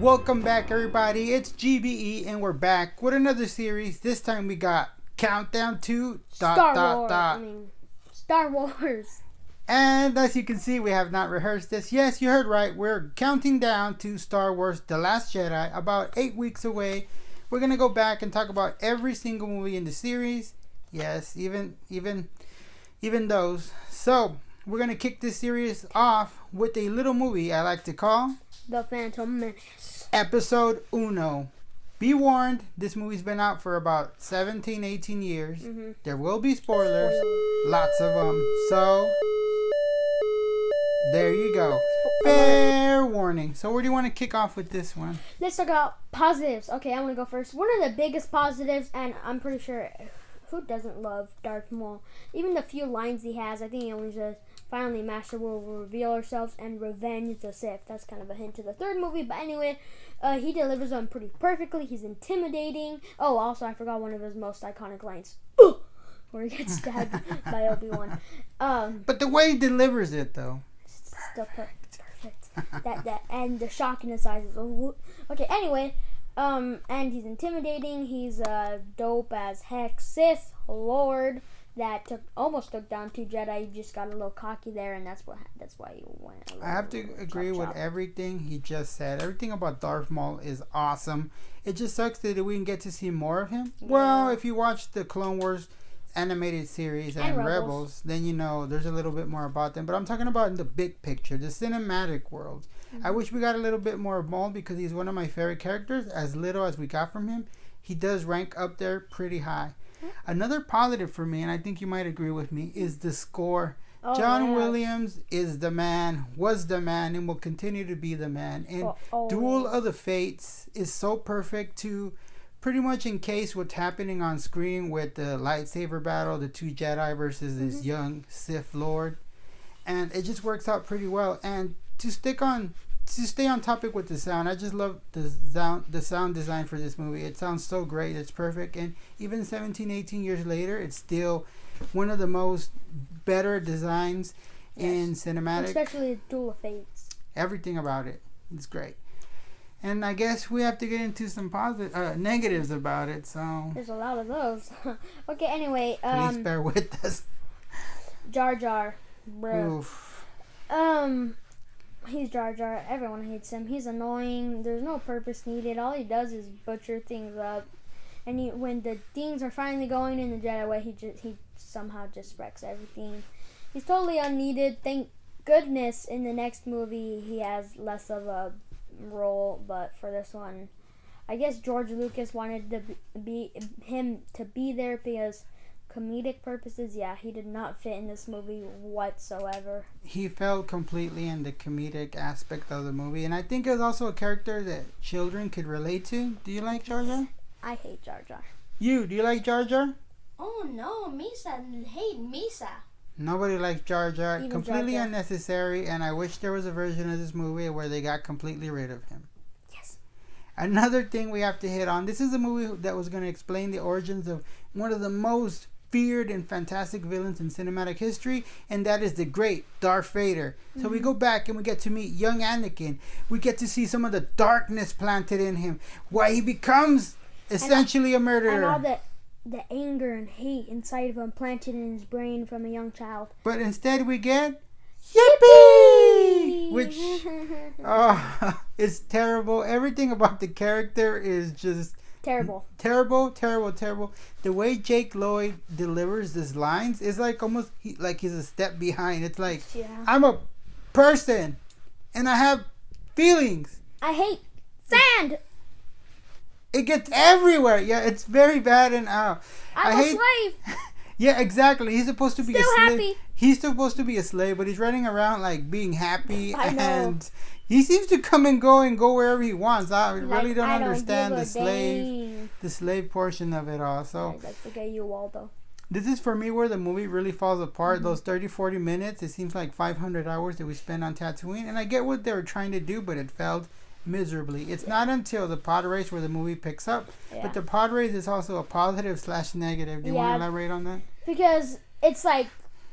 Welcome back, everybody. It's GBE, and we're back with another series. This time we got Countdown to Star Wars. And as you can see, we have not rehearsed this. Yes, you heard right. We're counting down to Star Wars: The Last Jedi. About 8 weeks away. We're gonna go back and talk about every single movie in the series. Yes, even those. So we're gonna kick this series off with a little movie I like to call The Phantom Menace. Episode Uno. Be warned, this movie's been out for about 17, 18 years. Mm-hmm. There will be spoilers. Lots of them. So, there you go. Fair warning. So, where do you want to kick off with this one? Let's talk about positives. Okay, I'm going to go first. One of the biggest positives, and I'm pretty sure who doesn't love Darth Maul? Even the few lines he has, I think he only says, "Finally, Master will reveal ourselves and revenge the Sith." That's kind of a hint to the third movie. But anyway, he delivers them pretty perfectly. He's intimidating. Oh, also, I forgot one of his most iconic lines. Where he gets stabbed by Obi-Wan. But the way he delivers it, though. Still perfect. that and the shock in his eyes is okay. Anyway, and he's intimidating. He's dope as heck Sith Lord that almost took down 2 Jedi. He just got a little cocky there, and that's why he went. I have to agree with everything he just said. Everything about Darth Maul is awesome. It just sucks that we didn't get to see more of him. Yeah. Well, if you watch the Clone Wars animated series and Rebels, then you know there's a little bit more about them. But I'm talking about in the big picture, the cinematic world. Mm-hmm. I wish we got a little bit more of Maul because he's one of my favorite characters. As little as we got from him, he does rank up there pretty high. Another positive for me, and I think you might agree with me, is the score. John Williams is the man, was the man, and will continue to be the man. And Duel of the Fates is so perfect to pretty much encase what's happening on screen with the lightsaber battle, the 2 Jedi versus this young Sith Lord. And it just works out pretty well. And to stay on topic with the sound, I just love the sound design for this movie. It sounds so great. It's perfect. And even 17, 18 years later, it's still one of the most better designs in cinematic. Especially Duel of Fates. Everything about it. It's great. And I guess we have to get into some negatives about it. So there's a lot of those. Okay, anyway. Please bear with us. Jar Jar. Bro. Oof. He's Jar Jar. Everyone hates him. He's annoying. There's no purpose needed. All he does is butcher things up. And when the things are finally going in the Jedi way, he somehow just wrecks everything. He's totally unneeded. Thank goodness in the next movie he has less of a role. But for this one, I guess George Lucas wanted him to be there because comedic purposes, he did not fit in this movie whatsoever. He fell completely in the comedic aspect of the movie, and I think it was also a character that children could relate to. Do you like Jar Jar? I hate Jar Jar. Do you like Jar Jar? Oh no, Misa hate Misa. Nobody likes Jar Jar. Even completely Jar Jar. Unnecessary, and I wish there was a version of this movie where they got completely rid of him. Yes. Another thing we have to hit on. This is a movie that was going to explain the origins of one of the most feared and fantastic villains in cinematic history, and that is the great Darth Vader. So we go back and we get to meet young Anakin. We get to see some of the darkness planted in him, why he becomes essentially a murderer. And all the anger and hate inside of him planted in his brain from a young child. But instead we get Yippee! Which is terrible. Everything about the character is just Terrible. The way Jake Lloyd delivers his lines is like almost like he's a step behind. It's like, I'm a person and I have feelings. I hate sand. It gets everywhere. Yeah, it's very bad. And I'm a slave. Yeah, exactly. He's supposed to be Still a slave. Happy. He's supposed to be a slave, but he's running around like being happy. I know. And he seems to come and go wherever he wants. I really don't understand the slave portion of it all. So I forget you, Waldo. This is for me where the movie really falls apart. Those 30-40 minutes, it seems like 500 hours that we spent on Tatooine. And I get what they were trying to do, but it failed miserably. It's not until the pod race where the movie picks up. But the pod race is also a positive / negative. Do you want to elaborate on that? Because it's like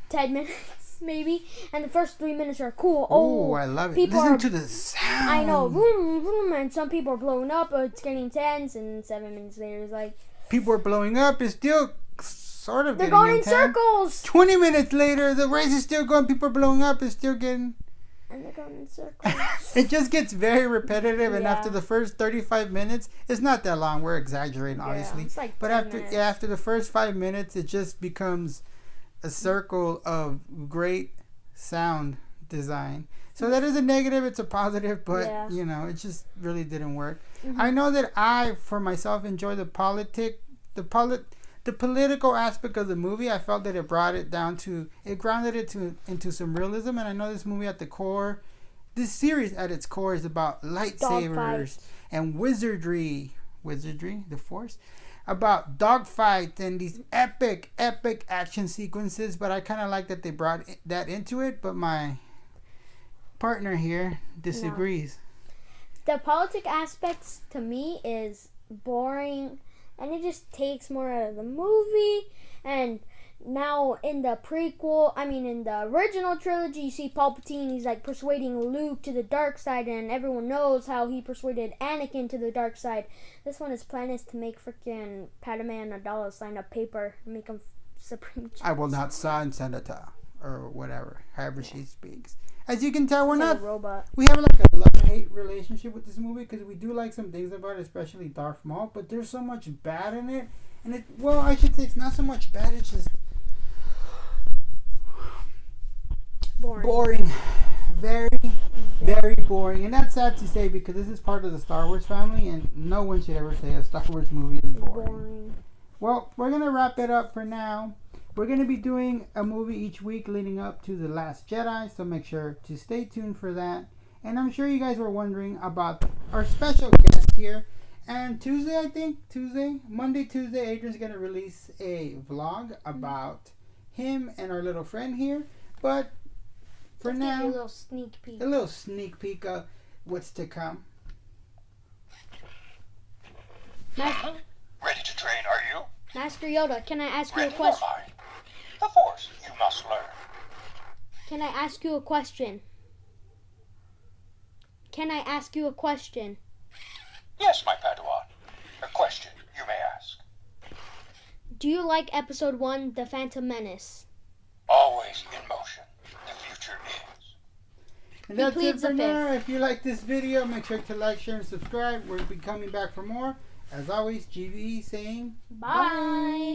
10 minutes. maybe, and the first 3 minutes are cool. Oh, I love it. Listen to the sound. I know, vroom, vroom, and some people are blowing up, but it's getting tense, and 7 minutes later it's like... People are blowing up, it's still sort of they're getting going in circles! 20 minutes later, the race is still going, people are blowing up, it's still getting... And they're going in circles. It just gets very repetitive, and Yeah. after the first 35 minutes, it's not that long. We're exaggerating, obviously. It's like but 10 minutes. after the first 5 minutes, it just becomes a circle of great sound design. So that is a negative. It's a positive, but you know, it just really didn't work. Mm-hmm. I know that I, for myself, enjoy the political aspect of the movie. I felt that it brought it down to, it grounded it into some realism. And I know this movie at the core, this series at its core is about lightsabers and wizardry, the Force, about dogfights and these epic action sequences. But I kind of like that they brought that into it. But my partner here disagrees. The politic aspects to me is boring. And it just takes more out of the movie. And now in the in the original trilogy, you see Palpatine, he's like persuading Luke to the dark side. And everyone knows how he persuaded Anakin to the dark side. This one, his plan is to make freaking Padme and Amidala sign a paper and make him Supreme Jedi. I will not sign Senator. Or whatever, however she speaks. As you can tell, we have like a love-hate relationship with this movie because we do like some things about it, especially Darth Maul, but there's so much bad in it. And I should say it's not so much bad, it's just boring. Very, very boring. And that's sad to say because this is part of the Star Wars family and no one should ever say a Star Wars movie is boring. Well, we're going to wrap it up for now. We're going to be doing a movie each week leading up to The Last Jedi, so make sure to stay tuned for that. And I'm sure you guys were wondering about our special guest here. And Monday, Tuesday, Adrian's going to release a vlog about him and our little friend here. But for now, a little sneak peek of what's to come. Ready to train, are you? Master Yoda, can I ask you a Ready question? am I. The Force, you must learn. Can I ask you a question? Yes, my Padawan. A question you may ask. Do you like Episode 1, The Phantom Menace? Always in motion. The future is. And that's it for now. If you like this video, make sure to like, share, and subscribe. We'll be coming back for more. As always, GV saying Bye.